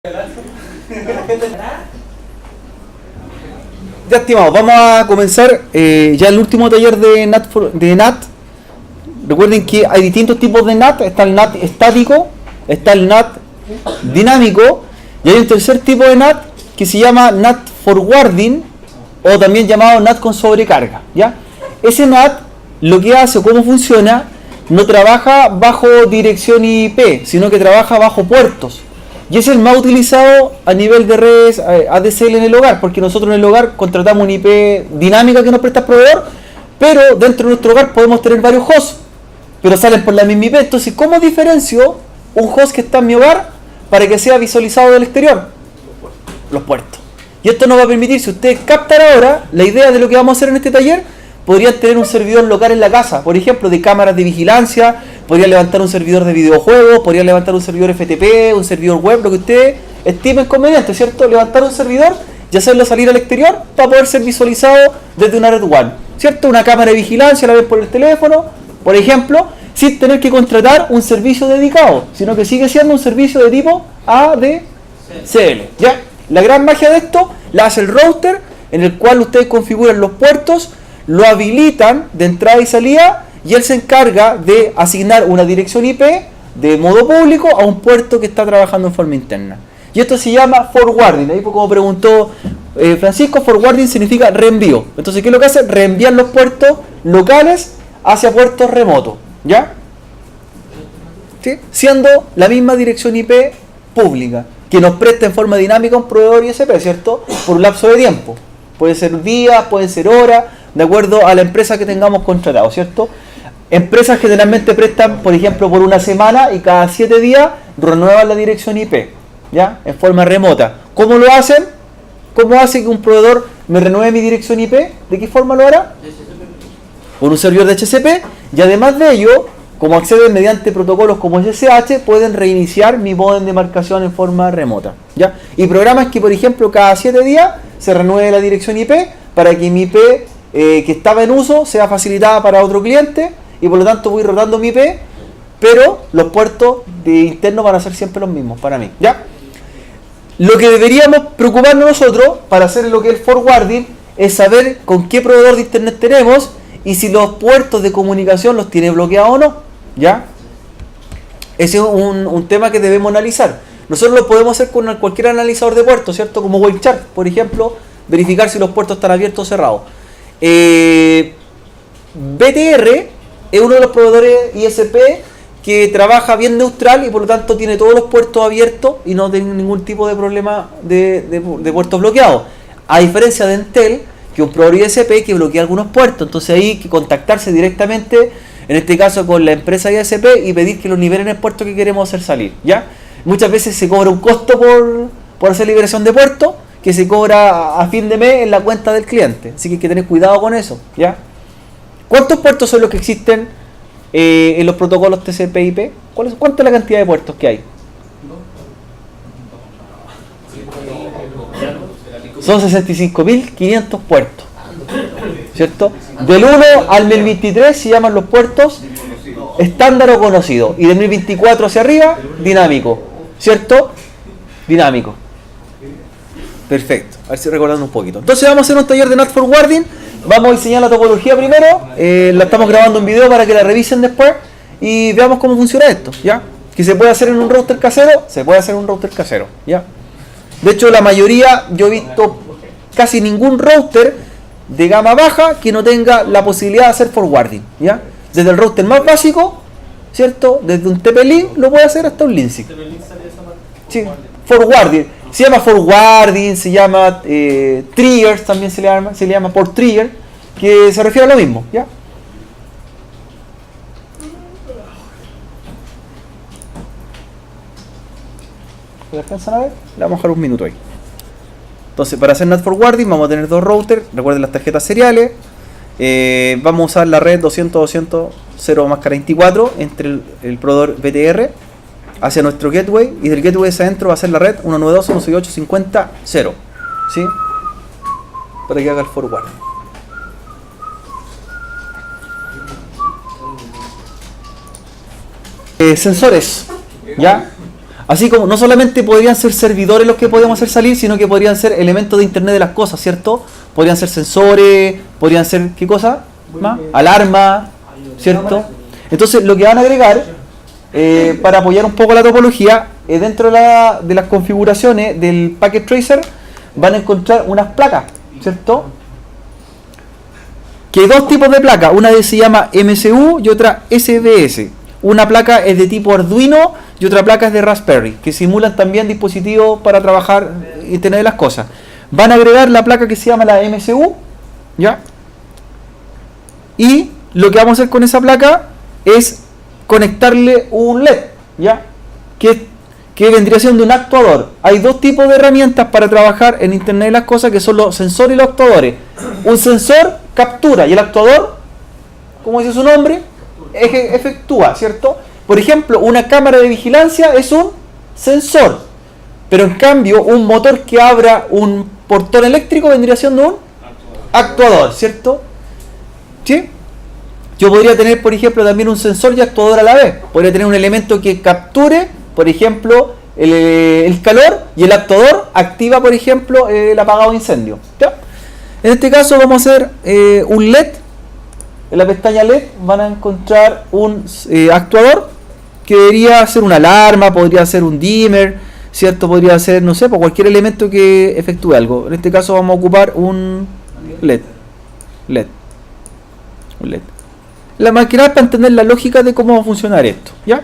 Ya, estimados, vamos a comenzar ya el último taller de NAT. Recuerden que hay distintos tipos de NAT. Está el NAT estático, está el NAT dinámico, y hay un tercer tipo de NAT que se llama NAT forwarding, o también llamado NAT con sobrecarga. ¿Ya? Ese NAT lo que hace o cómo funciona, no trabaja bajo dirección IP, sino que trabaja bajo puertos. Y es el más utilizado a nivel de redes ADSL en el hogar, porque nosotros en el hogar contratamos una IP dinámica que nos presta el proveedor, pero dentro de nuestro hogar podemos tener varios hosts, pero salen por la misma IP. Entonces, ¿cómo diferencio un host que está en mi hogar para que sea visualizado del exterior? Los puertos. Y esto nos va a permitir, si ustedes captan ahora la idea de lo que vamos a hacer en este taller, podrían tener un servidor local en la casa, por ejemplo, de cámaras de vigilancia, podrían levantar un servidor de videojuegos, podrían levantar un servidor FTP, un servidor web, lo que ustedes estimen conveniente, ¿cierto? Levantar un servidor y hacerlo salir al exterior para poder ser visualizado desde una red WAN, ¿cierto? Una cámara de vigilancia la ven por el teléfono, por ejemplo, sin tener que contratar un servicio dedicado, sino que sigue siendo un servicio de tipo ADSL, ¿ya? La gran magia de esto la hace el router, en el cual ustedes configuran los puertos, lo habilitan de entrada y salida, y él se encarga de asignar una dirección IP de modo público a un puerto que está trabajando en forma interna. Y esto se llama forwarding. Ahí, como preguntó Francisco, forwarding significa reenvío. Entonces, ¿qué es lo que hace? Reenviar los puertos locales hacia puertos remotos, ¿ya? ¿Sí? Siendo la misma dirección IP pública que nos presta en forma dinámica un proveedor ISP, ¿cierto? Por un lapso de tiempo. Puede ser días, pueden ser horas, de acuerdo a la empresa que tengamos contratado, ¿cierto? Empresas generalmente prestan, por ejemplo, por una semana, y cada 7 días renuevan la dirección IP, ¿ya? En forma remota. ¿Cómo lo hacen? ¿Cómo hace que un proveedor me renueve mi dirección IP? ¿De qué forma lo hará? Por un servidor de HCP, y además de ello, como acceden mediante protocolos como SSH, pueden reiniciar mi modem de marcación en forma remota, ¿ya? Y programas que, por ejemplo, cada 7 días se renueve la dirección IP para que mi IP que estaba en uso sea facilitada para otro cliente, y por lo tanto voy rotando mi IP, pero los puertos de internos van a ser siempre los mismos para mí, ¿ya? Lo que deberíamos preocuparnos nosotros para hacer lo que es el forwarding es saber con qué proveedor de internet tenemos y si los puertos de comunicación los tiene bloqueados o no, ¿ya? Ese es un tema que debemos analizar. Nosotros lo podemos hacer con cualquier analizador de puertos, ¿cierto? Como Wavechart, por ejemplo, verificar si los puertos están abiertos o cerrados. BTR es uno de los proveedores ISP que trabaja bien neutral, y por lo tanto tiene todos los puertos abiertos y no tiene ningún tipo de problema de puertos bloqueados. A diferencia de Entel, que es un proveedor ISP que bloquea algunos puertos. Entonces hay que contactarse directamente, en este caso con la empresa ISP, y pedir que los liberen el puerto que queremos hacer salir, ¿ya? Muchas veces se cobra un costo por hacer liberación de puertos, que se cobra a fin de mes en la cuenta del cliente. Así que hay que tener cuidado con eso, ¿ya? ¿Cuántos puertos son los que existen en los protocolos TCP/IP? ¿Cuánta es la cantidad de puertos que hay? Son 65.500 puertos, ¿cierto? Del 1 al 1023 se llaman los puertos estándar o conocido, y del 1024 hacia arriba, dinámico, ¿cierto? Dinámico. Perfecto, a ver si recordando un poquito. Entonces vamos a hacer un taller de NAT forwarding. Vamos a diseñar la topología primero, la estamos grabando en video para que la revisen después y veamos cómo funciona esto, ¿ya? Que se puede hacer en un router casero, se puede hacer en un router casero, ¿ya? De hecho, la mayoría, yo he visto casi ningún router de gama baja que no tenga la posibilidad de hacer forwarding, ¿ya? Desde el router más básico, ¿cierto? Desde un TP-Link lo puede hacer hasta un Linksys. Sí, forwarding. Se llama forwarding, se llama triggers, también se le llama por trigger, que se refiere a lo mismo, ¿ya? ¿Se alcanzan a ver? Le vamos a dejar un minuto ahí. Entonces, para hacer NAT forwarding vamos a tener dos routers, recuerden las tarjetas seriales. Vamos a usar la red 200.200.0/24 entre el proveedor BTR hacia nuestro gateway, y del gateway hacia adentro va a ser la red 192.168.50.0, ¿sí? Para que haga el forward. Sensores, ¿ya? Así como no solamente podrían ser servidores los que podríamos hacer salir, sino que podrían ser elementos de Internet de las cosas, ¿cierto? Podrían ser sensores, podrían ser, ¿qué cosa? ¿Más? Alarma, ¿cierto? Entonces lo que van a agregar, para apoyar un poco la topología, dentro de las configuraciones del Packet Tracer, van a encontrar unas placas, ¿cierto? Que hay dos tipos de placas, una se llama MCU y otra SBS. Una placa es de tipo Arduino y otra placa es de Raspberry, que simulan también dispositivos para trabajar y tener las cosas. Van a agregar la placa que se llama la MCU, ¿ya? Y lo que vamos a hacer con esa placa es conectarle un LED, ¿ya? Que vendría siendo un actuador. Hay dos tipos de herramientas para trabajar en Internet de las cosas, que son los sensores y los actuadores. Un sensor captura y el actuador, como dice su nombre, efectúa, ¿cierto? Por ejemplo, una cámara de vigilancia es un sensor, pero en cambio un motor que abra un portón eléctrico vendría siendo un actuador, ¿cierto? ¿Sí? Yo podría tener, por ejemplo, también un sensor y actuador a la vez. Podría tener un elemento que capture, por ejemplo, el calor, y el actuador activa, por ejemplo, el apagado de incendio, ¿ya? En este caso vamos a hacer un LED. En la pestaña LED van a encontrar un actuador que debería ser una alarma, podría ser un dimmer, ¿cierto? Podría ser, no sé, por cualquier elemento que efectúe algo. En este caso vamos a ocupar un LED. Un LED. La máquina es para entender la lógica de cómo va a funcionar esto, ¿ya?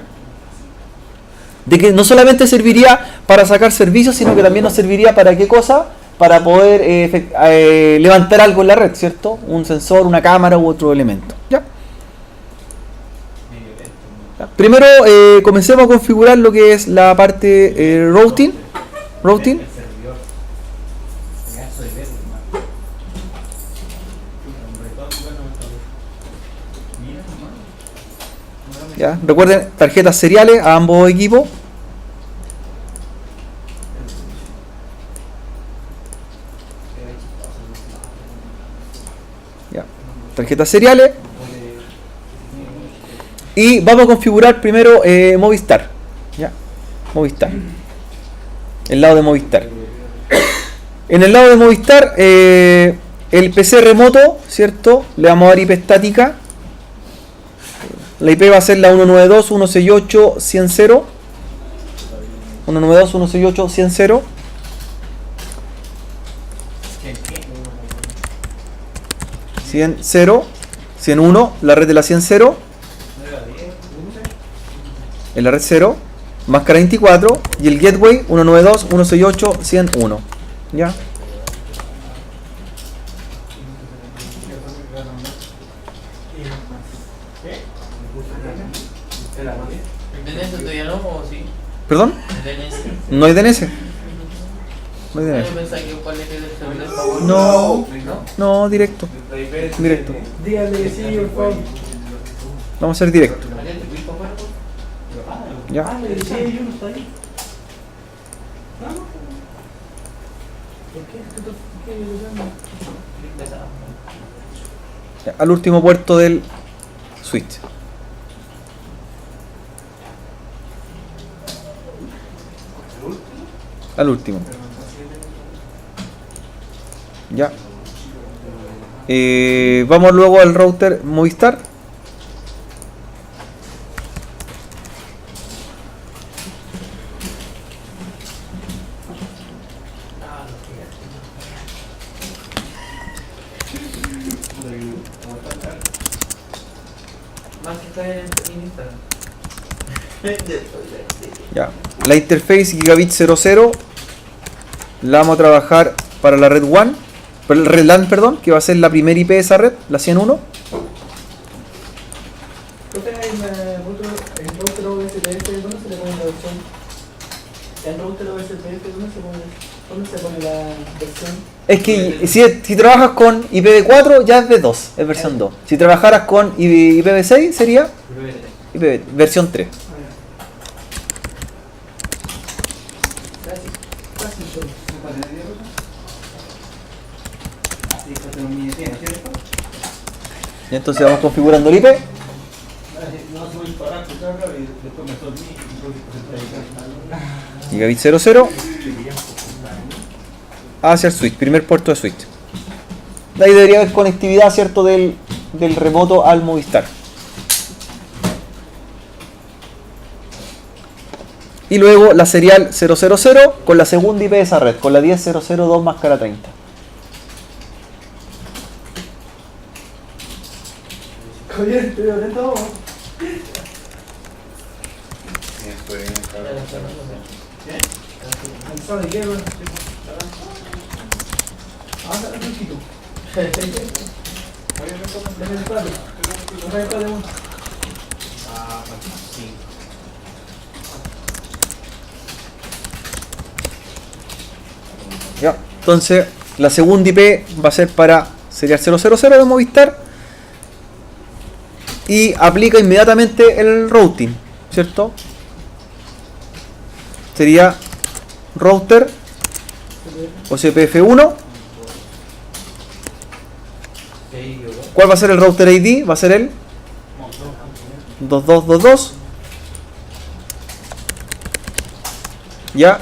De que no solamente serviría para sacar servicios, sino que también nos serviría para qué cosa, para poder levantar algo en la red, ¿cierto? Un sensor, una cámara u otro elemento, ¿ya? Primero comencemos a configurar lo que es la parte routing. ¿Ya? Recuerden, tarjetas seriales a ambos equipos. ¿Ya? Tarjetas seriales. Y vamos a configurar primero Movistar. ¿Ya? Movistar. El lado de Movistar. En el lado de Movistar, el PC remoto, ¿cierto? Le vamos a dar IP estática. La IP va a ser la 192.168.100. 192.168.100. 100.0. 101, la red de la 100.0. En la red 0, máscara 24, y el gateway 192.168.101. ¿Ya? ¿DNS todavía no o sí? ¿Perdón? ¿DNS? No hay DNS. No hay DNS. Yo pensaba que cuál es el servidor favorito. No, ¿No? no, directo. Directo. Dígale sí, por favor. Vamos a hacer directo. ¿Ya? Ah, le decía yo, no está ahí. ¿Por qué? ¿Por qué yo lo llamo? Ya, al último puerto del switch. Al último. Ya. Vamos luego al router Movistar. Más que está en Instagram. Ya. La interface Gigabit 00 la vamos a trabajar para la red WAN, para la red LAN, perdón, que va a ser la primera IP de esa red, la 101. Entonces, en router OSPF, ¿dónde se le pone la versión? En router OSPF, ¿dónde se pone la versión? Es que si trabajas con IPv4 ya es V2, es versión 2. Si trabajaras con IPv6 sería versión 3. Y entonces vamos configurando el IP. No soy para escucharla y después me dormí y Gigabit 00 hacia el switch, primer puerto de switch. De ahí debería haber conectividad, ¿cierto? Del remoto al Movistar. Y luego la serial 000 con la segunda IP de esa red, con la 10.0.0.2 máscara 30. Oye, estoy violento. ¿Cansado de qué, weón? Ah, dale un poquito. Dame el palo. Dame el palo. Ya. Entonces, la segunda IP va a ser para serial 000 de Movistar y aplica inmediatamente el routing, ¿cierto? Sería router OCPF1. ¿Cuál va a ser el router ID? Va a ser el 2222. Ya.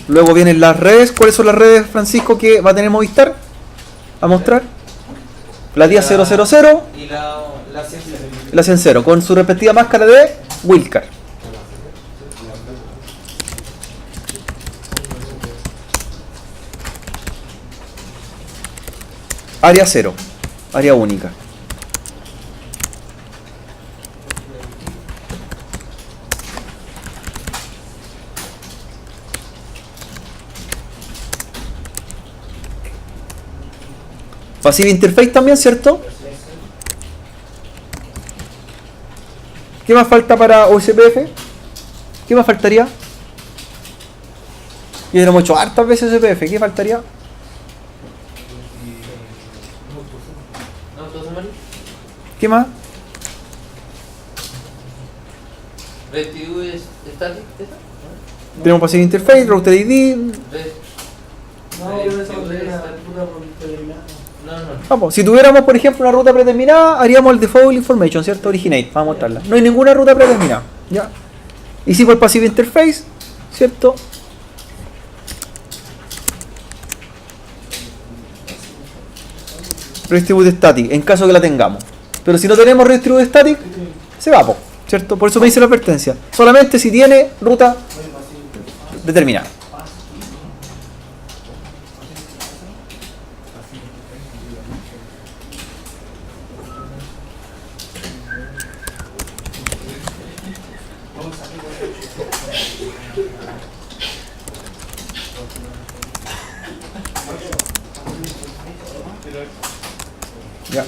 Luego vienen las redes. ¿Cuáles son las redes, Francisco, que va a tener Movistar? A mostrar. La 10.0.0.0 Y la 100. la 100.0 con su respectiva máscara de Wilcar. Área 0, área única. Passive Interface también, ¿cierto? ¿Qué más falta para OSPF? ¿Qué más faltaría? Ya lo hemos hecho hartas veces OSPF. ¿Qué faltaría? ¿No? ¿Todo mal? ¿Qué más? ¿RedTV es static? ¿Esa? Tenemos Passive Interface, Router ID. No, yo pensaba que era puta por terminar. No. Vamos, si tuviéramos, por ejemplo, una ruta predeterminada, haríamos el default information, ¿cierto? Originate, vamos a mostrarla. No hay ninguna ruta predeterminada, ¿ya? Hicimos el Passive Interface, ¿cierto? Redistribute Static, en caso que la tengamos. Pero si no tenemos Redistribute Static, se va, po, ¿cierto? Por eso me dice la advertencia. Solamente si tiene ruta determinada. Ya.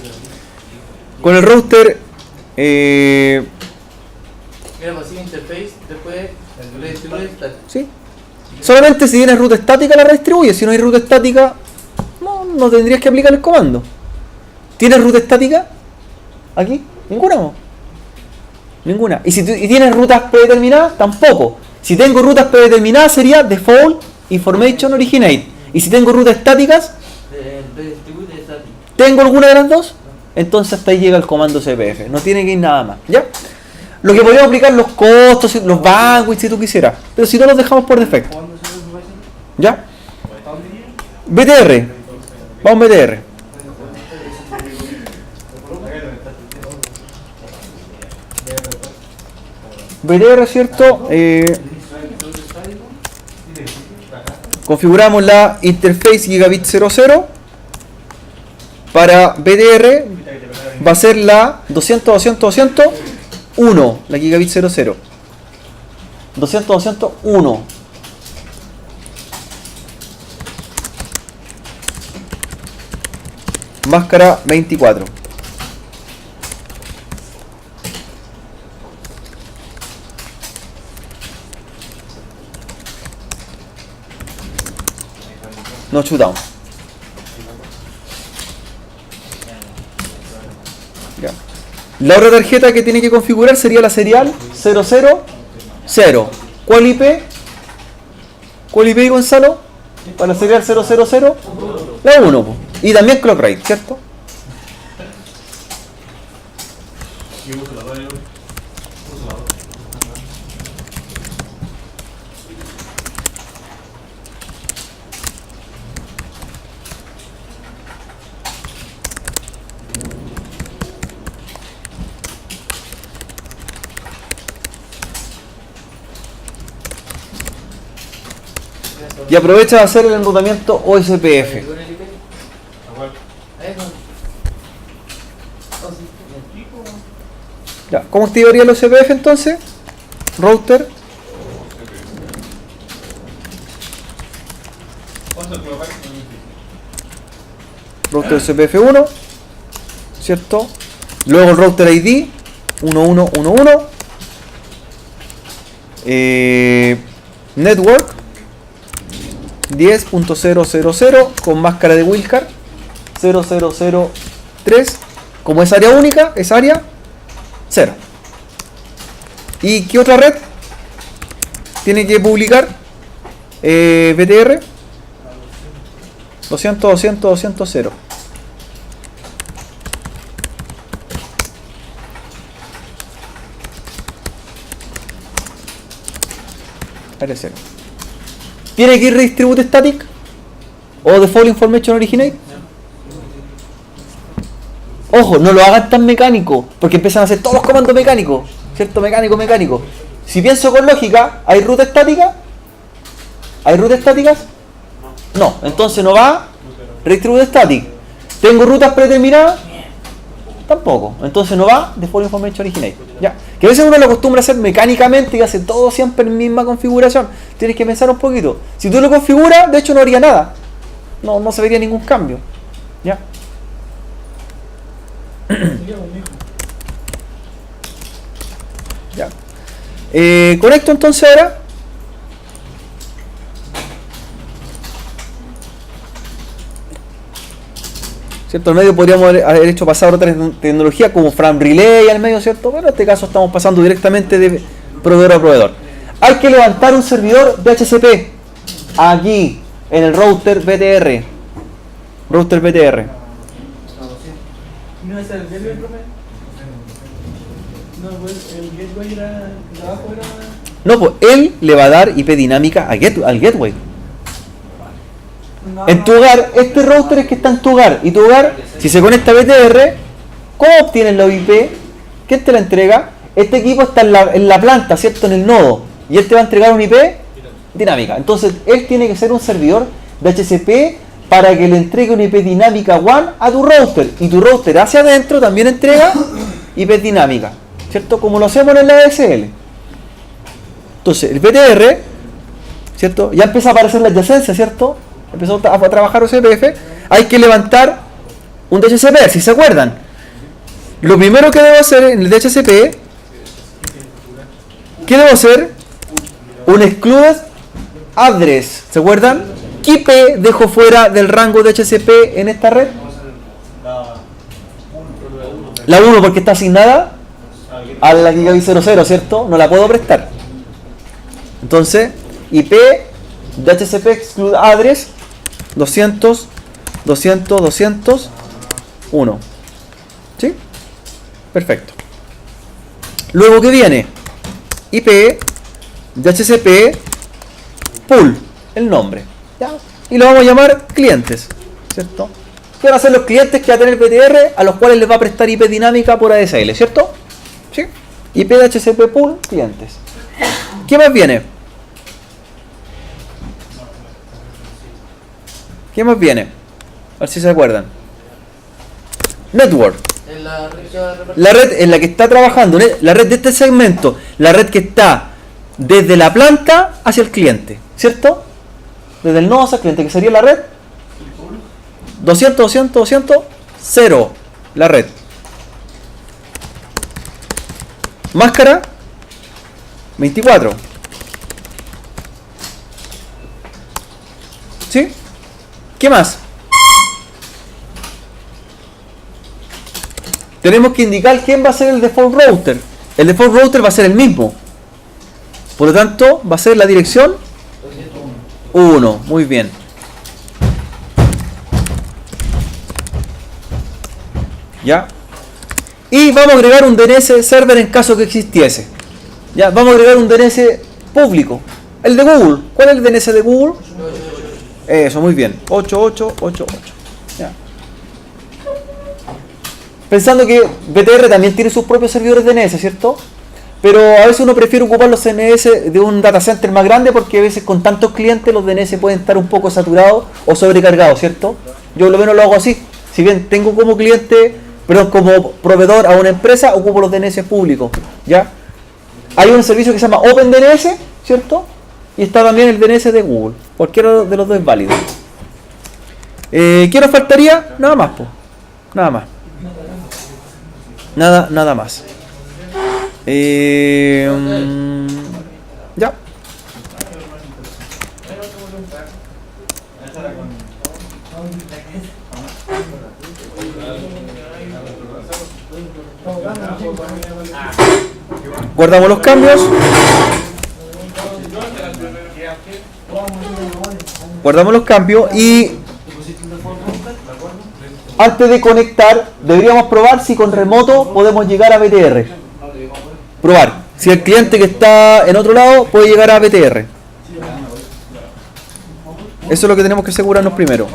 Con el router Mira, Passive Interface, después redistribuye static. ¿sí? Solamente si tienes ruta estática la redistribuye. Si no hay ruta estática, no tendrías que aplicar el comando. ¿Tienes ruta estática? ¿Aquí? Ninguna. ¿No? Ninguna. ¿Y si y tienes rutas predeterminadas? Tampoco. Si tengo rutas predeterminadas sería default information originate. Y si tengo rutas estáticas, Redistribute static. ¿tengo alguna de las dos? Entonces hasta ahí llega el comando CPF. No tiene que ir nada más. ¿Ya? Lo que podríamos aplicar los costos, los bandwidth si tú quisieras. Pero si no los dejamos por defecto. ¿Ya? BTR. Vamos BTR. BTR, ¿cierto? Configuramos la interface Gigabit 00. Para BTR va a ser la 200.200.200.1, la Gigabit 00. 200.200.1. Máscara 24. No shutdown. Ya. La otra tarjeta que tiene que configurar sería la serial 000. ¿Cuál IP? ¿Cuál IP, Gonzalo? Para la serial 000. La 1. Y también clock rate, ¿cierto? Yo uso la 2, uso la 2. Y aprovecha de hacer el enrutamiento OSPF. ¿Con el IP? Igual. Eso. Ya, ¿cómo activaría el OSPF entonces? Router. ¿Cuánto te lo pagas? Router OSPF 1. ¿Cierto? Luego el router ID 1111. Network 10.000 con máscara de Wildcard 0003. Como es área única, es área 0. ¿Y qué otra red tiene que publicar? BTR 200. Área 0. ¿Tiene que ir redistribute static? ¿O default information originate? Ojo, no lo hagan tan mecánico, porque empiezan a hacer todos los comandos mecánicos, ¿cierto? Mecánico. Si pienso con lógica, ¿hay ruta estática? ¿Hay rutas estáticas? No, entonces no va redistribute static. ¿Tengo rutas predeterminadas? Tampoco, entonces no va default information originate. Ya, que a veces uno lo acostumbra a hacer mecánicamente y hace todo siempre en la misma configuración. Tienes que pensar un poquito. Si tú lo configuras, de hecho no haría nada. No se vería ningún cambio. Ya. Ya. Conecto entonces ahora. ¿Cierto? Al medio podríamos haber hecho pasar otras tecnologías como Frame Relay al medio, ¿cierto? Pero en este caso estamos pasando directamente de proveedor a proveedor. Hay que levantar un servidor DHCP aquí en el router BTR. Router BTR. ¿No es el gateway, profe? No, pues el gateway era. ¿El trabajo era.? No, pues él le va a dar IP dinámica al gateway. No, En tu hogar, este router es que está en tu hogar. Y tu hogar, si se conecta a BTR, ¿cómo obtienes la IP? ¿Quién te la entrega? Este equipo está en la planta, ¿cierto? En el nodo. Y él te va a entregar una IP dinámica. Entonces, él tiene que ser un servidor de DHCP para que le entregue una IP dinámica WAN a tu router. Y tu router hacia adentro también entrega IP dinámica, ¿cierto? Como lo hacemos en la ADSL. Entonces, el BTR, ¿cierto? Ya empieza a aparecer la adyacencia, ¿cierto? Empezó a trabajar OSPF. Hay que levantar un DHCP, si se acuerdan. Lo primero que debo hacer en el DHCP, ¿qué debo hacer? Un excluded address. ¿Se acuerdan? ¿Qué IP dejo fuera del rango de DHCP en esta red? La 1 porque está asignada a la gigabit 00, ¿cierto? No la puedo prestar. Entonces, IP DHCP exclude address 200.200.200.1. ¿Sí? Perfecto. Luego, ¿qué viene? IP DHCP pool, el nombre. ¿Ya? Y lo vamos a llamar clientes, ¿cierto? ¿Qué van a ser los clientes que va a tener BTR a los cuales les va a prestar IP dinámica por ADSL, ¿cierto? ¿Sí? IP DHCP pool, clientes. ¿Qué más viene? ¿Qué más viene? A ver si se acuerdan. Network. En la red que va a repartir. La red en la que está trabajando, la red de este segmento, la red que está desde la planta hacia el cliente, ¿cierto? Desde el nodo hacia el cliente, que sería la red 0, la red. Máscara 24. ¿Sí? ¿Qué más? Tenemos que indicar quién va a ser el default router. El default router va a ser el mismo. Por lo tanto, va a ser la dirección 1. Muy bien. ¿Ya? Y vamos a agregar un DNS server en caso que existiese. Ya, vamos a agregar un DNS público. El de Google. ¿Cuál es el DNS de Google? Eso, muy bien. 8888. Ya. Pensando que BTR también tiene sus propios servidores DNS, ¿cierto? Pero a veces uno prefiere ocupar los DNS de un data center más grande porque a veces con tantos clientes los DNS pueden estar un poco saturados o sobrecargados, ¿cierto? Yo por lo menos lo hago así. Si bien tengo como cliente, pero como proveedor a una empresa, ocupo los DNS públicos, ¿ya? Hay un servicio que se llama OpenDNS, ¿cierto? Y está también el DNS de Google. Cualquiera de los dos es válido. ¿Qué nos faltaría? Nada más, pues. Nada más. Nada más. Ya. Guardamos los cambios. Guardamos los cambios y antes de conectar deberíamos probar si con remoto podemos llegar a BTR. Probar si el cliente que está en otro lado puede llegar a BTR. Eso es lo que tenemos que asegurarnos primero.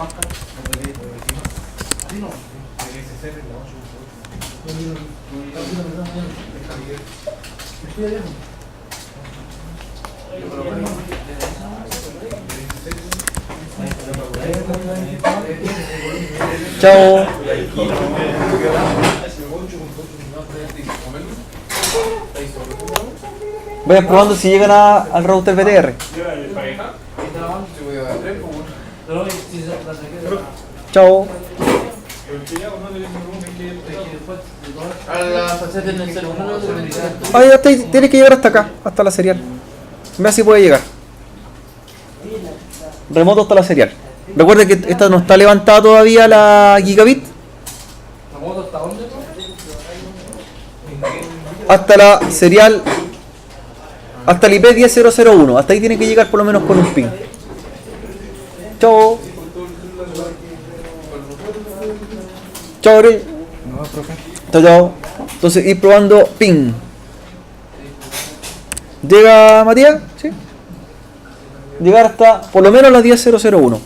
Chao. Vayan probando si llegan al router BTR. Chao. A la faceta en el celular. Ahí hasta ahí, tiene que llegar hasta acá, hasta la serial. Vea si puede llegar. Remoto hasta la serial. Recuerden que esta no está levantada todavía la gigabit. ¿Remoto hasta dónde? Hasta la serial. Hasta el IP 10001. Hasta ahí tiene que llegar por lo menos con un ping. Chao. Chao, Gabriel. Chao, chao. Entonces ir probando ping. ¿Llega Matías? Sí. Llegar hasta por lo menos la 10001.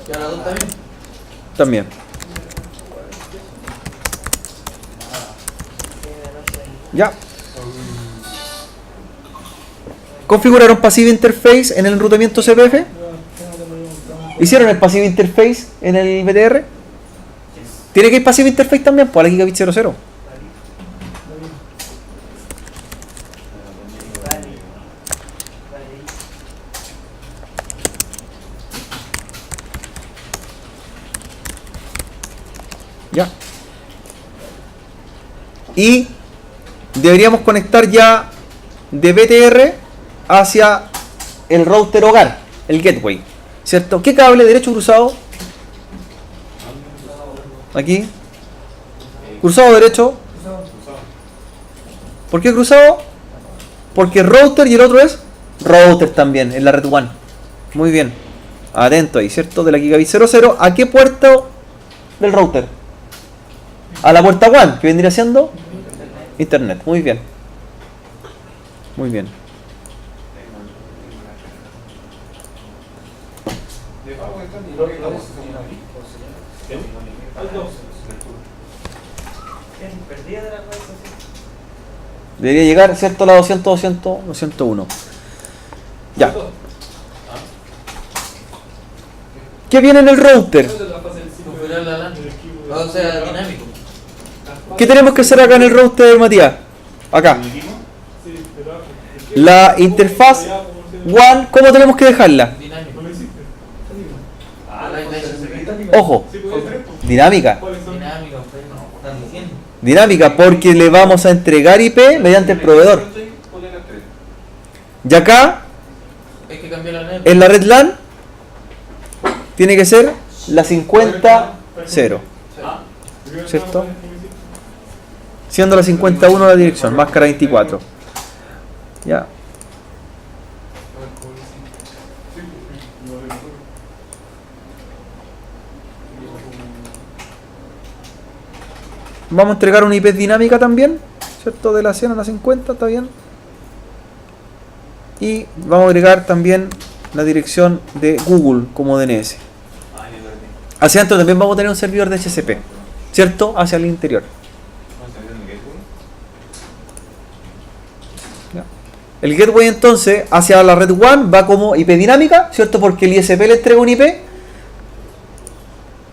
¿Y a la 2 también? También. Ya. ¿Configuraron Passive Interface en el enrutamiento CPF? ¿Hicieron el Passive Interface en el BTR? Tiene que ir Passive Interface también, pues a la Gigabit 00. Ya. Y deberíamos conectar ya de BTR hacia el router hogar, el gateway, ¿cierto? ¿Qué cable? ¿Derecho cruzado? Aquí. ¿Cruzado derecho? ¿Por qué cruzado? Porque router y el otro es router también, en la red WAN. Muy bien. Atento ahí, ¿cierto? De la Gigabit 00. ¿A qué puerto del router? A la puerta WAN, que vendría siendo Internet. Muy bien. Muy bien. Debería llegar, ¿cierto? La 200, 200, 201. Ya. ¿Qué viene en el router? Configurar la LAN. O sea, dinámico. ¿Qué tenemos que hacer acá en el router, Matías? Acá. La interfaz WAN, ¿cómo tenemos que dejarla? Dinámico. Ojo, dinámica. Dinámico, están diciendo. Dinámica, porque le vamos a entregar IP mediante el proveedor. Y acá, Hay que cambiar la NET. en la red LAN, tiene que ser la 50.0. ¿Cierto? Siendo la 51 la dirección, máscara 24. Ya. Vamos a entregar una IP dinámica también, ¿cierto? De la 100 a la 50, ¿está bien? Y vamos a agregar también la dirección de Google como DNS. Hacia adentro también vamos a tener un servidor de DHCP, ¿cierto? Hacia el interior. Ya. El gateway entonces hacia la red WAN va como IP dinámica, ¿cierto? Porque el ISP le entrega un IP.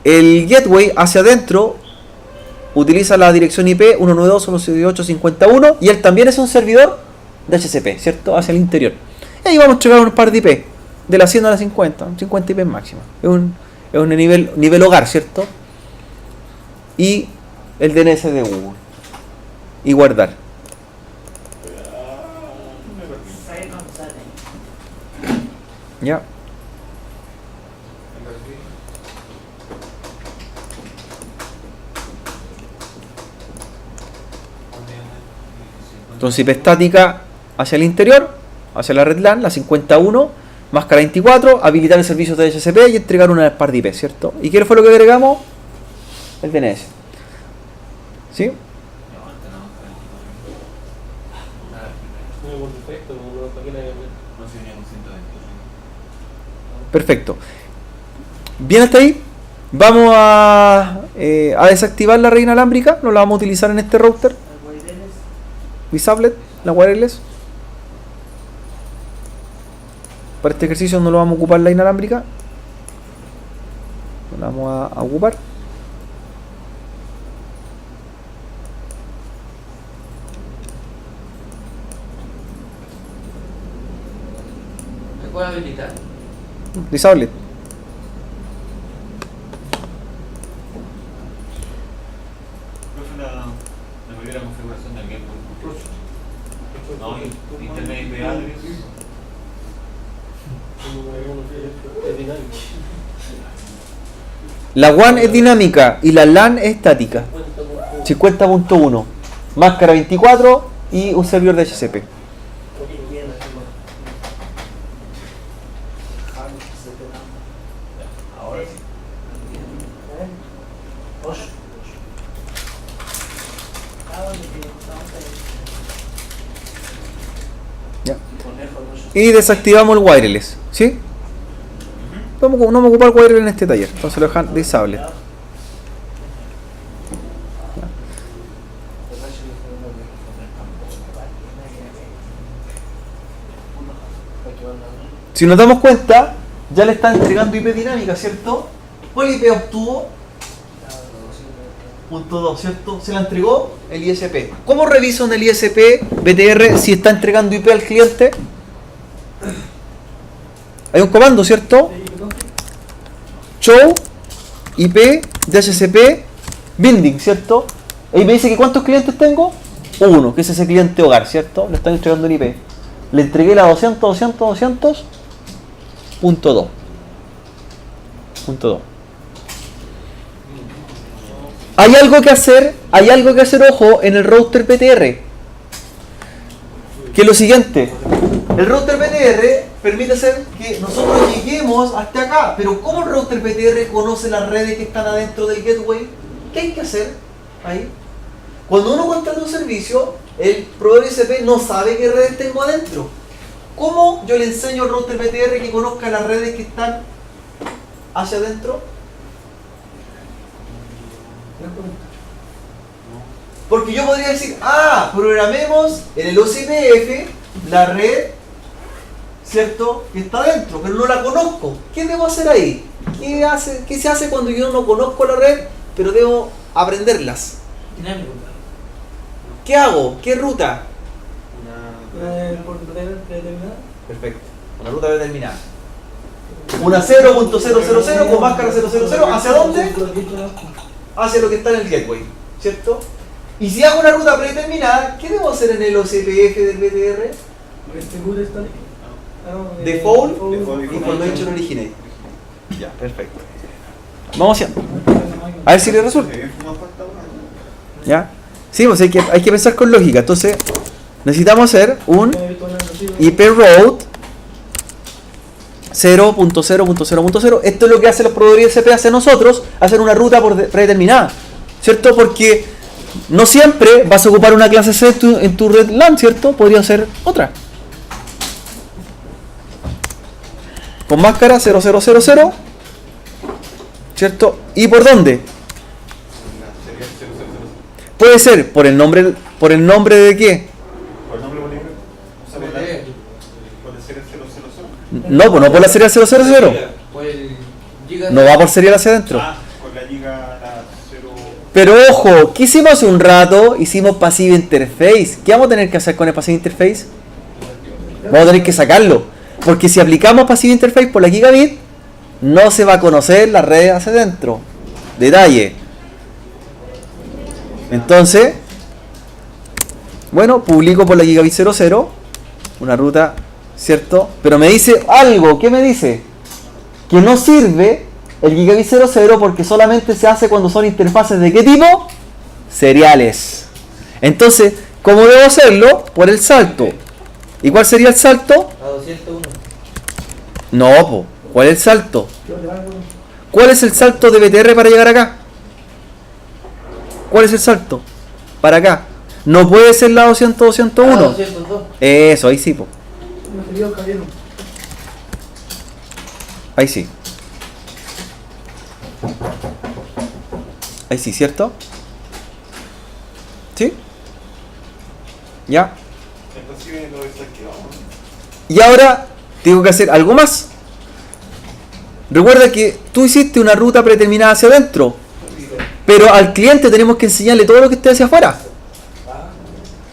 El gateway hacia adentro utiliza la dirección IP 192.168.51 y él también es un servidor de DHCP, ¿cierto? Hacia el interior. Y ahí vamos a entregar un par de IP, de la 100 a la 50, 50 IP máxima. Es un nivel hogar, ¿cierto? Y el DNS de Google. Y guardar. Ya. Entonces IP estática hacia el interior, hacia la red LAN, la 51, máscara 24, habilitar el servicio de DHCP y entregar una par de IP, ¿cierto? ¿Y qué fue lo que agregamos? El DNS. ¿Sí? Perfecto. Bien hasta ahí. Vamos a desactivar la red inalámbrica. No la vamos a utilizar en este router. Disable la wireless. Para este ejercicio no lo vamos a ocupar la inalámbrica. No la vamos a ocupar. ¿Me puedo habilitar? Disable. La mayoría de la configuración del gateway. No, internet IP address. La WAN es dinámica y la LAN es estática. 50.1. Máscara 24 y un servidor de DHCP. Ahora sí. Ya. Y desactivamos el wireless, ¿sí? No me ocupa el wireless en este taller, entonces lo dejan disable. Si nos damos cuenta, ya le están entregando IP dinámica, ¿cierto? ¿Cuál IP obtuvo? Punto 2, ¿cierto? Se la entregó el ISP. ¿Cómo reviso en el ISP BTR si está entregando IP al cliente? Hay un comando, ¿cierto? Show IP DHCP binding, ¿cierto? Y me dice que ¿cuántos clientes tengo? Uno, que es ese cliente hogar, ¿cierto? Le están entregando un IP. Le entregué la 200.200.200.2. Punto 2. Hay algo que hacer, ojo, en el router PTR. Que es lo siguiente. El router PTR permite hacer que nosotros lleguemos hasta acá. Pero ¿cómo el router PTR conoce las redes que están adentro del gateway? ¿Qué hay que hacer ahí? Cuando uno contrata un servicio, el proveedor ISP no sabe qué redes tengo adentro. ¿Cómo yo le enseño al router PTR que conozca las redes que están hacia adentro? Porque yo podría decir, programemos en el OCPF la red, ¿cierto?, que está adentro, pero no la conozco. ¿Qué debo hacer ahí? ¿Qué se hace cuando yo no conozco la red, pero debo aprenderlas? Dinámico. ¿Qué hago? ¿Qué ruta? Por predeterminada. Perfecto, una ruta determinada. Una 0.000 con máscara 000, ¿hacia dónde? Hacia lo que está en el gateway, ¿cierto? Y si hago una ruta predeterminada, ¿qué debo hacer en el OCPF del BTR? Default Information Originate. Ya, perfecto. Vamos haciendo. A ver si le resulta. ¿Ya? Sí, pues hay que pensar con lógica. Entonces, necesitamos hacer un IP route 0.0.0.0. Esto es lo que hacen los proveedores ISP hacia nosotros, hacer una ruta predeterminada, ¿cierto? Porque No siempre vas a ocupar una clase C en tu red LAN, ¿cierto? Podría ser otra. Con máscara 0000, ¿cierto? ¿Y por dónde? Puede ser por el nombre de qué. ¿Por el nombre boliviano? O sea, por la serie 000. No, pues no por la serial 000. O el giga. No va por serial hacia adentro. Ah, con la giga la 0. Pero ojo, ¿qué hicimos hace un rato? Hicimos Passive Interface. ¿Qué vamos a tener que hacer con el Passive Interface? Vamos a tener que sacarlo. Porque si aplicamos Passive Interface por la gigabit, no se va a conocer la red hacia adentro. Detalle. Entonces, bueno, publico por la gigabit 00 una ruta, ¿cierto? Pero me dice algo. ¿Qué me dice? Que no sirve el gigabit 00 porque solamente se hace cuando son interfaces ¿de qué tipo? Seriales. Entonces, ¿cómo debo hacerlo? Por el salto. ¿Y cuál sería el salto? A 201. No, po. ¿Cuál es el salto? Yo le hago ¿Cuál es el salto de BTR para llegar acá? ¿Cuál es el salto? Para acá. No puede ser la 200, 201. 202. Eso, ahí sí, po. unos periodos cayeron. Ahí sí. Ahí sí, ¿cierto? ¿Sí? Ya. Entonces lo desactivamos. Y ahora tengo que hacer algo más. Recuerda que tú hiciste una ruta predeterminada hacia adentro, pero al cliente tenemos que enseñarle todo lo que esté hacia afuera.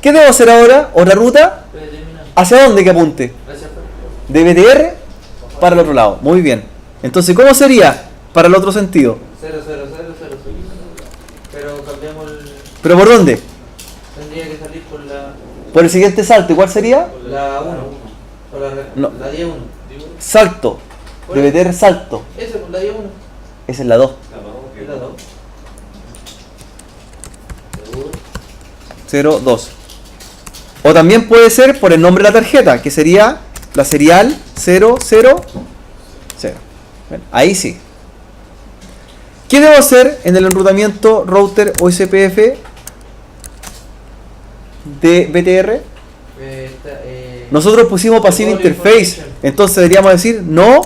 ¿Qué debo hacer ahora? Otra ruta. Predeterminado. ¿Hacia dónde que apunte? Gracias. De BTR para el otro lado. Muy bien. Entonces, ¿cómo sería para el otro sentido? 00000. Pero cambiamos el. ¿Pero por dónde? Tendría que salir por la. Por el siguiente salto. ¿Y cuál sería? La 1. O la, No. la 10-1. Salto. De BTR salto. Ese, por la 10-1. Esa es la 2. Es la 2. 02. O también puede ser por el nombre de la tarjeta, que sería la serial 000. Bueno, ahí sí. ¿Qué debo hacer en el enrutamiento router o SPF de BTR? Nosotros pusimos Passive Interface, entonces deberíamos decir no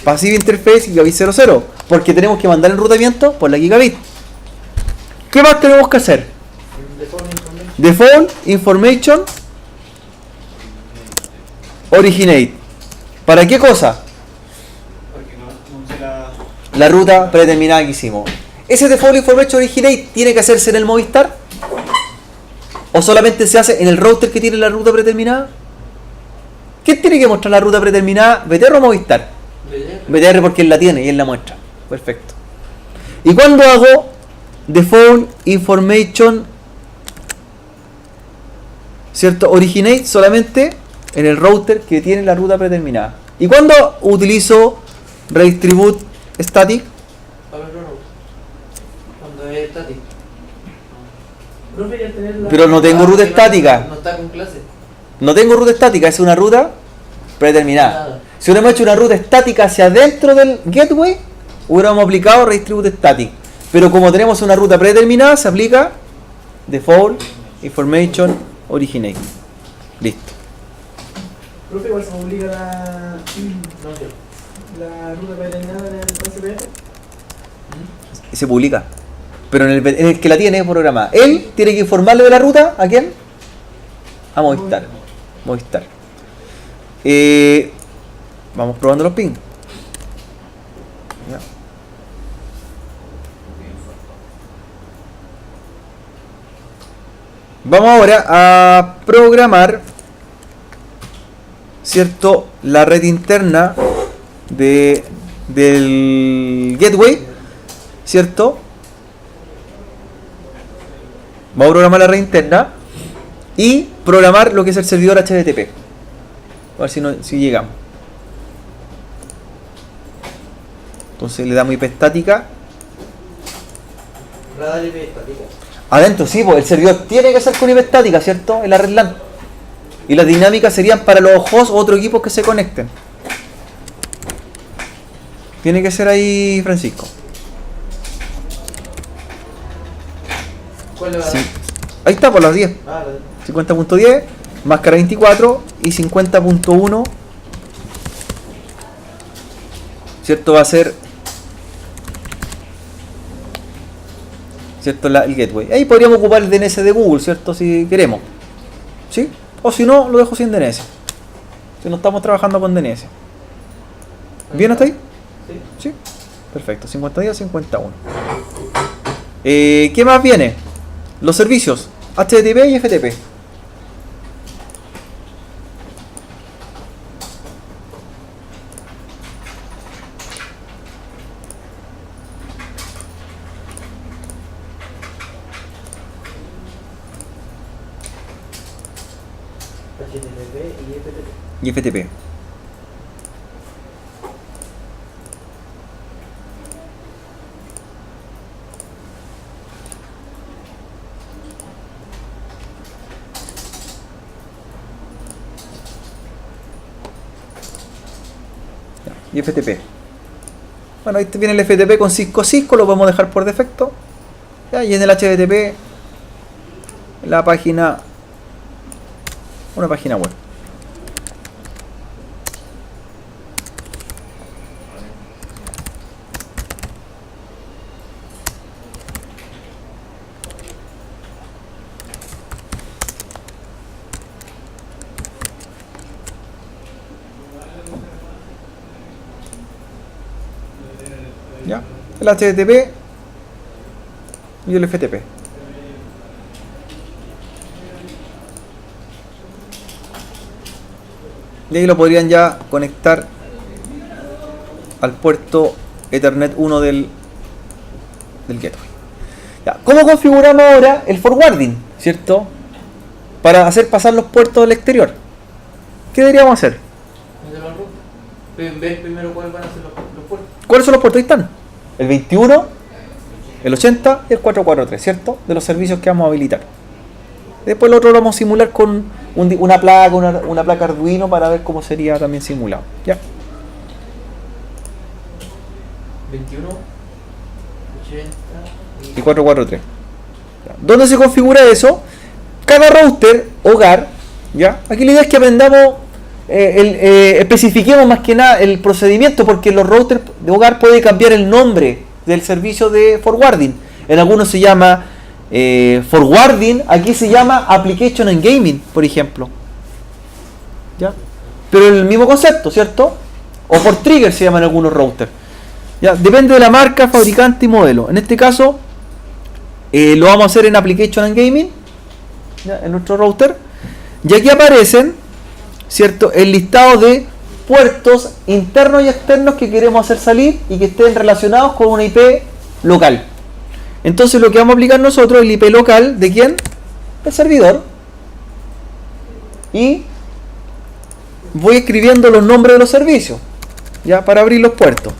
Passive Interface Gigabit 00, porque tenemos que mandar el enrutamiento por la Gigabit. ¿Qué más tenemos que hacer? Default Information Originate. ¿Para qué cosa? Porque no se la. La ruta predeterminada que hicimos. ¿Ese Default Information Originate tiene que hacerse en el Movistar? ¿O solamente se hace en el router que tiene la ruta predeterminada? ¿Quién tiene que mostrar la ruta predeterminada? ¿BTR o Movistar? BTR porque él la tiene y él la muestra. Perfecto. ¿Y cuándo hago Default Information, ¿cierto? Originate? Solamente en el router que tiene la ruta predeterminada. ¿Y cuándo utilizo Redistribute Static? Cuando es estático. Profe, ya tener la... Pero no tengo ruta estática. No está con clase. No tengo ruta estática, es una ruta predeterminada. Nada. Si hubiéramos hecho una ruta estática hacia adentro del gateway, hubiéramos aplicado Redistribute Static. Pero como tenemos una ruta predeterminada, se aplica Default Information Originate. Listo. Profe, igual se publica la... No sé. la ruta predeterminada en el CPF. Y se publica. Pero en el que la tiene programada. Él tiene que informarle de la ruta, ¿a quién? A Movistar. Movistar. Vamos probando los pings. Ya. Vamos ahora a programar, ¿cierto? La red interna del gateway, ¿cierto? Vamos a programar la red interna y programar lo que es el servidor HTTP. A ver si llegamos. Entonces le damos IP estática. Radar IP estática. Adentro, sí, pues el servidor tiene que ser con IP estática, ¿cierto? En la red LAN. Y las dinámicas serían para los hosts o otros equipos que se conecten. Tiene que ser ahí, Francisco. ¿Cuál le va a Sí. dar? Ahí está, por las 10. Ah, 50.10, máscara 24 y 50.1, ¿cierto? Va a ser, ¿cierto? El gateway. Ahí podríamos ocupar el DNS de Google, ¿cierto? Si queremos. ¿Sí? O si no, lo dejo sin DNS. Si no estamos trabajando con DNS. ¿Bien hasta ahí? Sí. Sí. Perfecto. 50 51. ¿Qué más viene? Los servicios. HTTP y FTP. HTTP y FTP. Y FTP. Y FTP. Bueno, ahí viene el FTP con Cisco. Cisco lo podemos dejar por defecto. ¿Ya? Y en el HTTP, la página, una página web. ¿Ya? El HTTP y el FTP. Y ahí lo podrían ya conectar al puerto Ethernet 1 del gateway. Ya. ¿Cómo configuramos ahora el forwarding? ¿Cierto? Para hacer pasar los puertos del exterior. ¿Qué deberíamos hacer? mételo al router. Ver primero cuáles van a ser los puertos. ¿Cuáles son los puertos? Ahí están. El 21, el 80 y el 443, ¿cierto? De los servicios que vamos a habilitar. Después lo otro lo vamos a simular con una placa, una placa Arduino para ver cómo sería también simulado. ¿Ya? 21, 80 Y 443. ¿Ya? ¿Dónde se configura eso? Cada router, hogar, ¿ya? Aquí la idea es que aprendamos, especifiquemos más que nada el procedimiento, porque los routers de hogar puede cambiar el nombre del servicio de forwarding. En algunos se llama forwarding, aquí se llama application and gaming, por ejemplo. ¿Ya? Pero el mismo concepto, ¿cierto? O por trigger se llaman algunos routers. ¿Ya? Depende de la marca, fabricante y modelo. En este caso lo vamos a hacer en application and gaming, ¿ya? En nuestro router. Y aquí aparecen, ¿cierto?, el listado de puertos internos y externos que queremos hacer salir y que estén relacionados con una IP local. Entonces lo que vamos a aplicar nosotros es el IP local de ¿quién? El servidor. Y voy escribiendo los nombres de los servicios, ya, para abrir los puertos.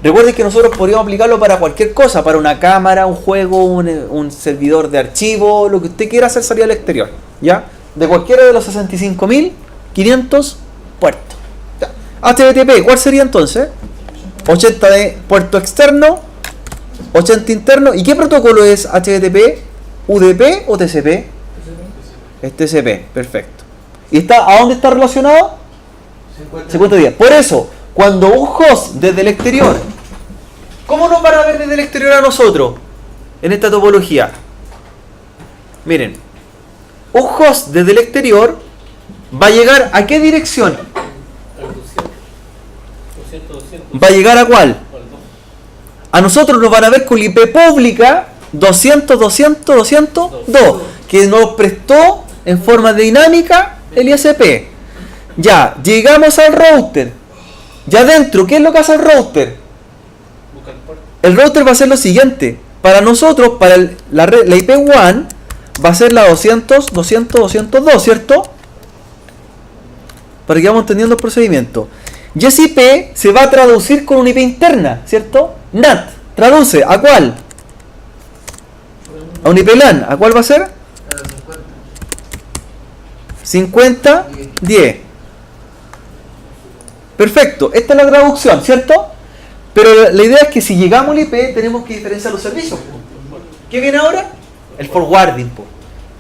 Recuerden que nosotros podríamos aplicarlo para cualquier cosa, para una cámara, un juego, un servidor de archivo, lo que usted quiera hacer salir al exterior, ¿ya? De cualquiera de los 65.500 puertos. ¿Ya? HTTP, ¿cuál sería entonces? 80 de puerto externo, 80 interno. ¿Y qué protocolo es HTTP? ¿UDP o TCP? Es TCP, perfecto. ¿Y está a dónde está relacionado? 50 días. Por eso, cuando un host desde el exterior, ¿cómo nos van a ver desde el exterior a nosotros en esta topología? Miren, un host desde el exterior va a llegar ¿a qué dirección? ¿Va a llegar a cuál? A nosotros nos van a ver con la IP pública 200.200.202, que nos prestó en forma dinámica el ISP. Ya, llegamos al router. Ya adentro, ¿qué es lo que hace el router? El router va a hacer lo siguiente. Para nosotros, para la IP WAN, va a ser la 200.200.202, ¿cierto? Para que vamos entendiendo el procedimiento. Y ese IP se va a traducir con una IP interna, ¿cierto? NAT. Traduce, ¿a cuál? A un IP LAN. ¿A cuál va a ser? 50.10. Perfecto, esta es la traducción, ¿cierto? Pero la idea es que si llegamos al IP tenemos que diferenciar los servicios. ¿Qué viene ahora? el forwarding, po.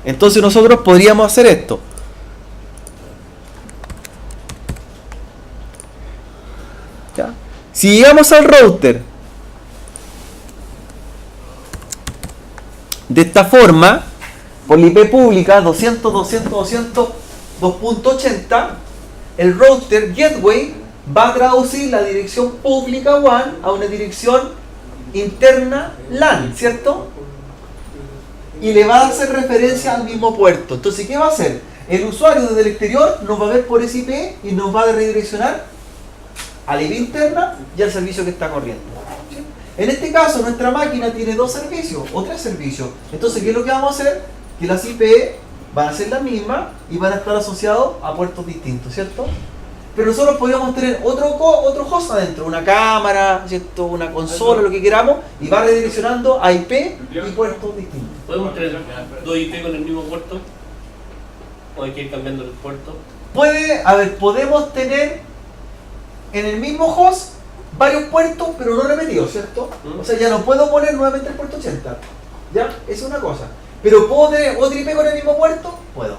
Entonces nosotros podríamos hacer esto. ¿Ya? Si llegamos al router de esta forma, por la IP pública 200.200.200.2.80, el router gateway va a traducir la dirección pública WAN a una dirección interna LAN, ¿cierto? Y le va a hacer referencia al mismo puerto. Entonces, ¿qué va a hacer? El usuario desde el exterior nos va a ver por ese IP y nos va a redireccionar a la IP interna y al servicio que está corriendo. ¿Sí? En este caso, nuestra máquina tiene 2 servicios o 3 servicios. Entonces, ¿qué es lo que vamos a hacer? Que las IP van a ser las mismas y van a estar asociados a puertos distintos, ¿cierto? Pero nosotros podríamos tener otro host adentro, una cámara, ¿cierto? Una consola, lo que queramos, y va redireccionando a IP y puertos distintos. ¿Podemos tener 2 IP con el mismo puerto? ¿O hay que ir cambiando el puerto? Podemos tener en el mismo host varios puertos, pero no repetidos, ¿cierto? O sea, ya no puedo poner nuevamente el puerto 80. ¿Ya? Esa es una cosa. Pero ¿puedo tener otro IP con el mismo puerto? Puedo.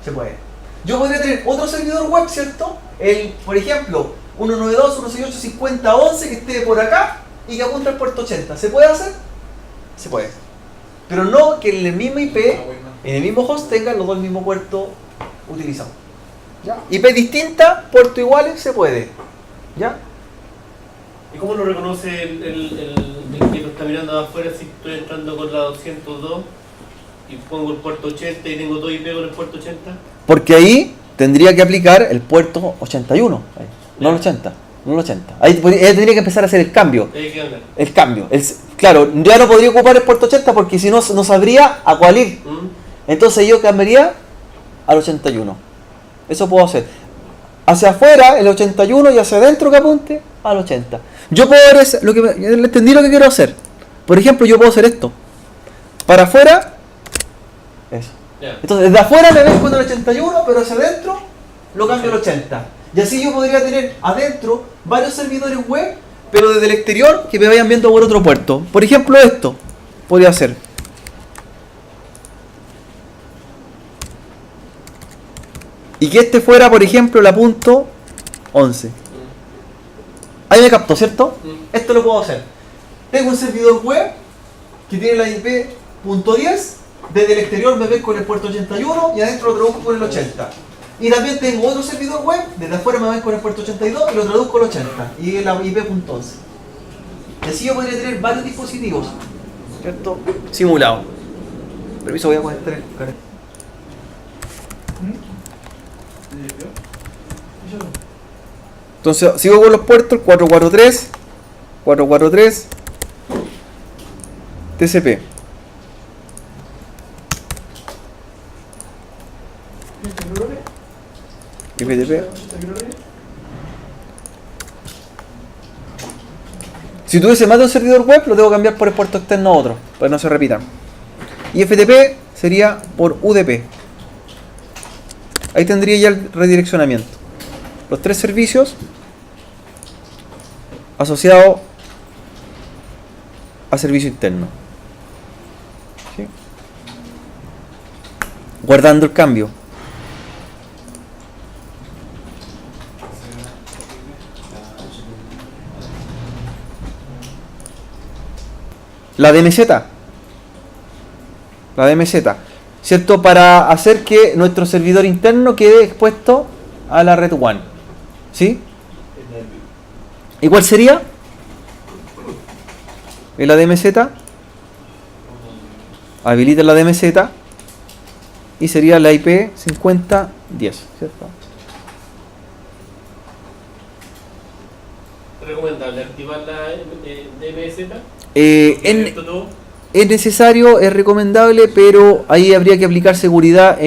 Se puede. Yo podría tener otro servidor web, ¿cierto? Por ejemplo, 192.168.50.11 que esté por acá y que apunte al puerto 80. ¿Se puede hacer? Se puede. Pero no que en el mismo IP, en el mismo host, tengan los dos el mismo puerto utilizado. ¿Ya? IP distinta, puerto iguales, se puede. ¿Ya? ¿Y cómo lo reconoce el que lo está mirando de afuera si estoy entrando con la 202 y pongo el puerto 80 y tengo 2 IP con el puerto 80? Porque ahí tendría que aplicar el puerto 81, no el 80. No el 80. Ahí tendría que empezar a hacer el cambio. El cambio. Claro, ya no podría ocupar el puerto 80 porque si no, no sabría a cuál ir. Entonces yo cambiaría al 81. Eso puedo hacer. Hacia afuera el 81 y hacia adentro que apunte al 80. Yo puedo ver entendí lo que quiero hacer. Por ejemplo, yo puedo hacer esto. Para afuera, eso. Entonces, desde afuera me ven con el 81, pero hacia adentro lo cambio al 80. Y así yo podría tener adentro varios servidores web, pero desde el exterior que me vayan viendo por otro puerto. Por ejemplo, esto podría ser. Y que este fuera, por ejemplo, la punto 11. Ahí me captó, ¿cierto? Esto lo puedo hacer. Tengo un servidor web que tiene la IP punto 10. Desde el exterior me ven con el puerto 81 y adentro lo traduzco con el 80. Y también tengo otro servidor web, desde afuera me ven con el puerto 82 y lo traduzco al 80. Y la IP.11. Y así yo podría tener varios dispositivos, ¿cierto? Simulados. Permiso, voy a conectar el carnet. Entonces, sigo con los puertos, 443, 443, TCP. FTP. Si tuviese más de un servidor web, lo tengo que cambiar por el puerto externo a otro, para que no se repitan. Y FTP sería por UDP. Ahí tendría ya el redireccionamiento. Los 3 servicios asociados a servicio interno. ¿Sí? Guardando el cambio. La DMZ, ¿cierto? Para hacer que nuestro servidor interno quede expuesto a la red WAN, ¿sí? ¿Y cuál sería? La DMZ, habilita la DMZ y sería la IP 5010, ¿cierto? ¿Recomendable activar la DMZ? Es necesario, es recomendable, pero ahí habría que aplicar seguridad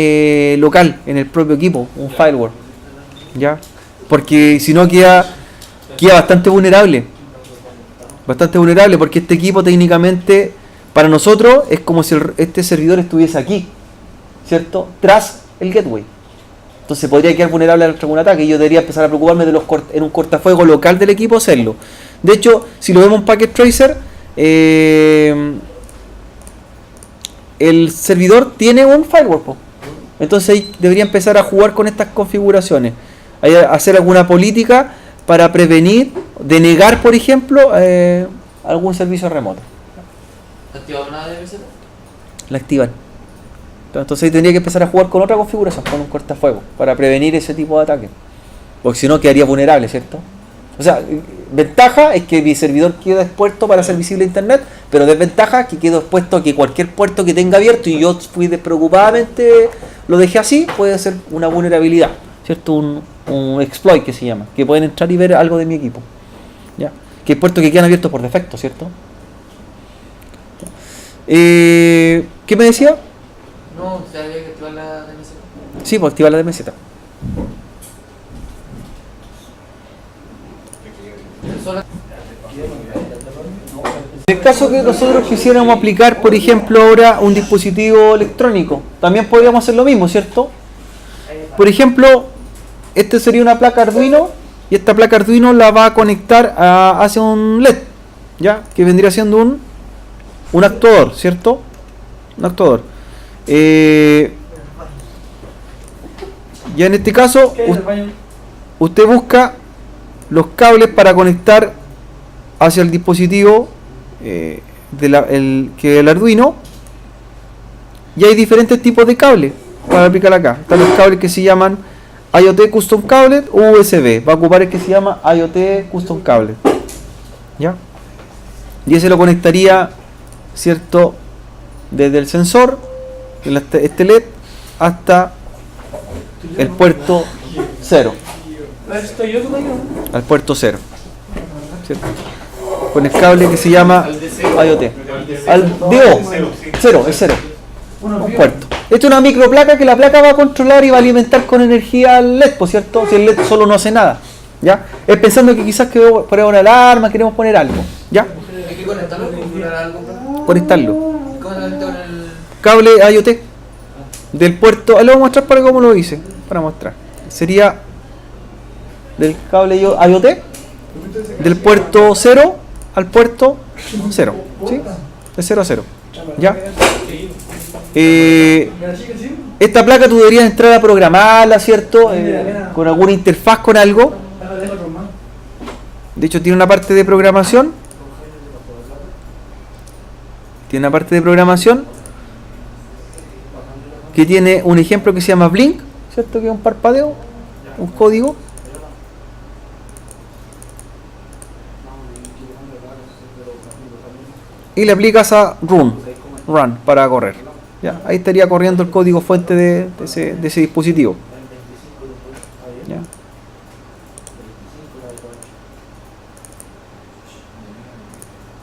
local en el propio equipo, un firewall, ¿ya? Porque si no queda bastante vulnerable, porque este equipo técnicamente para nosotros es como si este servidor estuviese aquí, ¿cierto? Tras el gateway. Entonces podría quedar vulnerable a algún ataque y yo debería empezar a preocuparme de en un cortafuegos local del equipo hacerlo. De hecho, si lo vemos en Packet Tracer, el servidor tiene un firewall, po. Entonces ahí debería empezar a jugar con estas configuraciones, a hacer alguna política para prevenir, denegar, por ejemplo, algún servicio remoto. ¿Está activado nada de BCP? La activan. Entonces ahí tendría que empezar a jugar con otra configuración, con un cortafuegos, para prevenir ese tipo de ataques. Porque si no quedaría vulnerable, ¿cierto? O sea, ventaja es que mi servidor queda expuesto para ser visible a internet, pero desventaja que quedo expuesto a que cualquier puerto que tenga abierto y yo fui despreocupadamente lo dejé así, puede ser una vulnerabilidad, ¿cierto? Un exploit que se llama, que pueden entrar y ver algo de mi equipo. ¿Ya? Que hay puertos que quedan abiertos por defecto, ¿cierto? ¿Qué me decía? No, se había que activar la DMZ. Sí, pues activar la DMZ. Solo En el caso que nosotros quisiéramos aplicar, por ejemplo, ahora un dispositivo electrónico, también podríamos hacer lo mismo, ¿cierto? Por ejemplo, este sería una placa Arduino y esta placa Arduino la va a conectar hacia un LED, ¿ya? Que vendría siendo un actuador, ¿cierto? Un actuador. Ya en este caso, usted busca los cables para conectar hacia el dispositivo que el Arduino, y hay diferentes tipos de cables para aplicar acá. Están los cables que se llaman IoT Custom Cable o USB. Va a ocupar el que se llama IoT Custom Cable, ¿ya? Y ese lo conectaría, ¿cierto? Desde el sensor, este LED, hasta el puerto 0. Al puerto 0, ¿cierto? Con el cable que se llama IoT. Al DO, 0, es 0. Un puerto. Esto es una microplaca que la placa va a controlar y va a alimentar con energía al LED, por cierto, si el LED solo no hace nada. ¿Ya? Es pensando que quizás queremos poner una alarma, queremos poner algo. ¿Ya? hay que conectarlo, configurar algo. Conectarlo. ¿Cómo se conecta con el...? Cable IoT del puerto. Ahí lo voy a mostrar para cómo lo hice. Para mostrar. Sería del cable IoT del puerto 0 al puerto 0. ¿Sí? De 0 a 0. ¿Ya? Esta placa tú deberías entrar a programarla, ¿cierto? Con alguna interfaz, con algo. De hecho tiene una parte de programación. Tiene una parte de programación que tiene un ejemplo que se llama Blink, ¿cierto? Que es un parpadeo, un código. Y le aplicas a run para correr. Ya, ahí estaría corriendo el código fuente de ese dispositivo. Ya.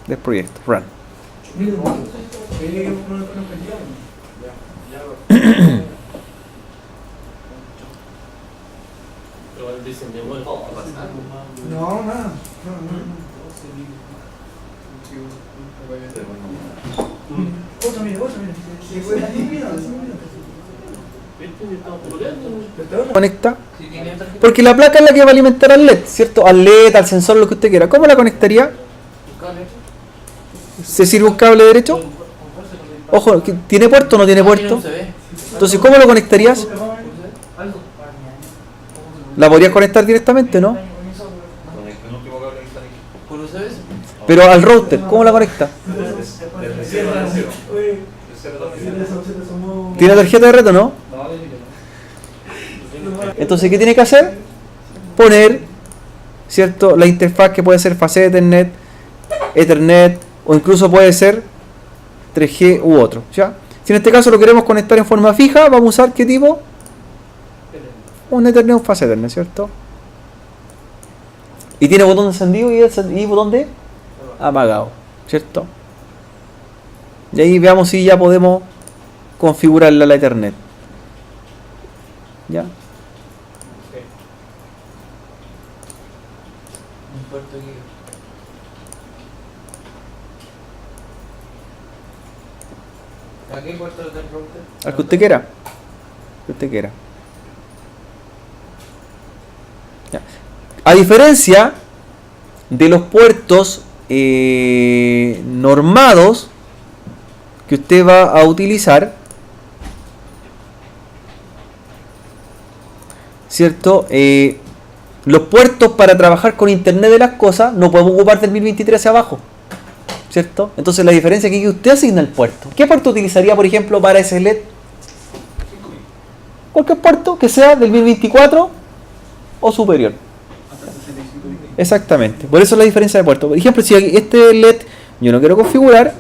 Del proyecto, run. No, nada. Otra, mira. Conecta. Si tiene tarjeta, Porque la placa es la que va a alimentar al LED, ¿cierto? Al LED, al sensor, lo que usted quiera. ¿Cómo la conectaría? un cable. ¿Se sirve un cable derecho? Ojo, ¿tiene puerto o no tiene puerto? Entonces, ¿cómo lo conectarías? ¿La podrías conectar directamente, no? El último cable que está aquí. ¿Por USB? Pero al router, ¿cómo la conecta? ¿Tiene tarjeta de red o no? Entonces, ¿qué tiene que hacer? Poner, ¿cierto? La interfaz que puede ser fase Ethernet, Ethernet, o incluso puede ser 3G u otro, ¿ya? Si en este caso lo queremos conectar en forma fija, vamos a usar ¿qué tipo? Un Ethernet o fase Ethernet, ¿cierto? Y tiene botón de encendido y botón de apagado, ¿cierto? Y ahí veamos si ya podemos configurarla la Ethernet. ¿Ya? Un puerto aquí. ¿A qué puerto del router? Al que usted quiera. Que usted quiera. Ya. A diferencia de los puertos normados, que usted va a utilizar, ¿cierto? Los puertos para trabajar con Internet de las cosas no podemos ocupar del 1023 hacia abajo, ¿cierto? Entonces la diferencia aquí es que usted asigna el puerto. ¿Qué puerto utilizaría, por ejemplo, para ese LED? Cualquier puerto que sea del 1024 o superior. Exactamente. Por eso es la diferencia de puerto. Por ejemplo, si este LED yo no quiero configurar,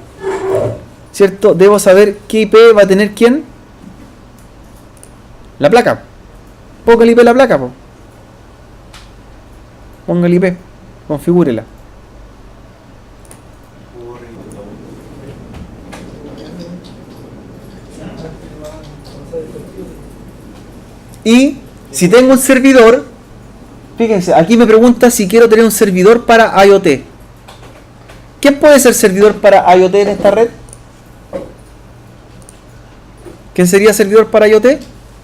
¿cierto? Debo saber qué IP va a tener quién. La placa. Ponga el IP de la placa, po. Ponga el IP. Configúrela. Y si tengo un servidor, fíjense, aquí me pregunta si quiero tener un servidor para IoT. ¿Qué puede ser servidor para IoT en esta red? ¿Qué sería servidor para IoT?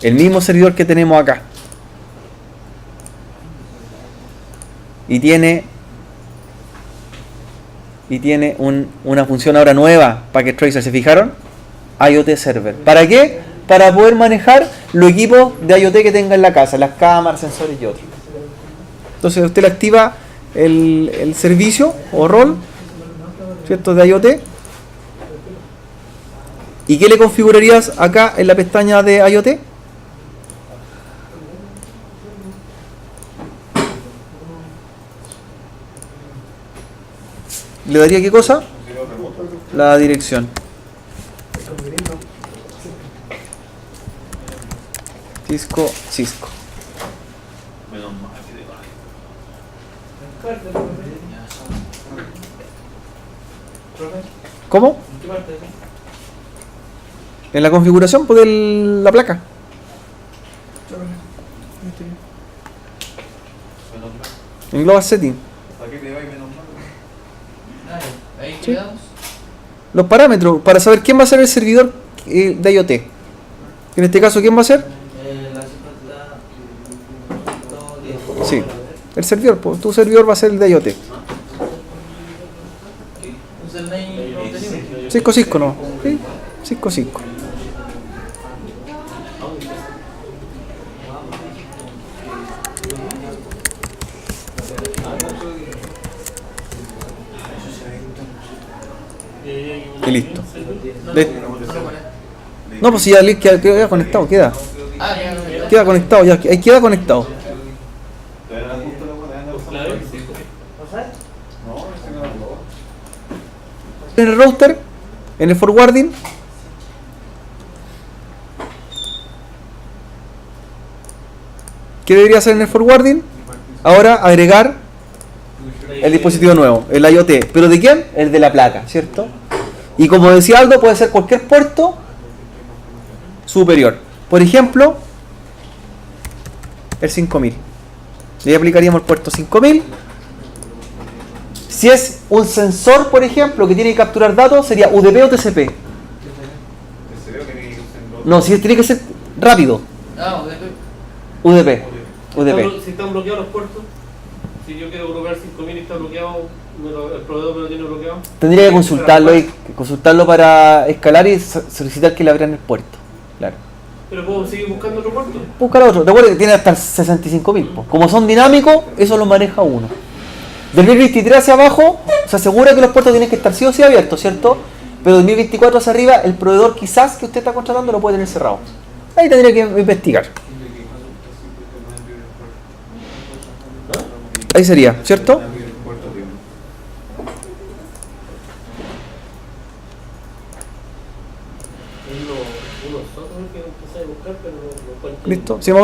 El mismo servidor que tenemos acá. Y tiene una función ahora nueva, Packet Tracer, ¿se fijaron? IoT Server. ¿Para qué? Para poder manejar los equipos de IoT que tenga en la casa, las cámaras, sensores y otros. Entonces usted le activa el servicio o rol, ¿cierto?, de IoT. ¿Y qué le configurarías acá en la pestaña de IoT? ¿Le daría qué cosa? La dirección. Cisco. Menos mal que te vale. ¿Cómo? ¿En qué parte? En la configuración pues, de la placa. Menos mal. En Global Setting. ¿Para qué te va y menos mal? Ahí Sí. quedamos. Los parámetros para saber quién va a ser el servidor de IoT. En este caso, ¿quién va a ser? Sí, el servidor. Pues, tu servidor va a ser el de IoT. Username no tenemos. Cisco, ¿no? Sí, Cisco. Y listo. No, pues si ya queda conectado, queda. Ah, ya. Queda conectado, ya, ahí queda conectado. ¿Te dan justo la buena? No, ese no lo En el router, en el forwarding, ¿qué debería hacer en el forwarding? Ahora agregar el dispositivo nuevo, el IoT. ¿Pero de quién? El de la placa, ¿cierto? Y como decía Aldo, puede ser cualquier puerto superior. Por ejemplo, el 5000. Le aplicaríamos el puerto 5000. Si es un sensor, por ejemplo, que tiene que capturar datos, sería UDP o TCP. No, si tiene que ser rápido. Ah, UDP. Si están bloqueados los puertos, si yo quiero colocar 5000 y está bloqueado, el proveedor me lo tiene bloqueado. Tendría que consultarlo para escalar y solicitar que le abran el puerto. Claro. Pero puedo seguir buscando otro puerto. Buscar otro. Recuerda que tiene hasta el 65.000. Como son dinámicos, eso lo maneja uno. Del 1023 hacia abajo, se asegura que los puertos tienen que estar sí o sí abiertos, ¿cierto? Pero del 1024 hacia arriba, el proveedor quizás que usted está contratando lo puede tener cerrado. Ahí tendría que investigar. Ahí sería, ¿cierto? Uno solo que empecé a buscar, pero no encuentro. ¿Listo? Si vamos a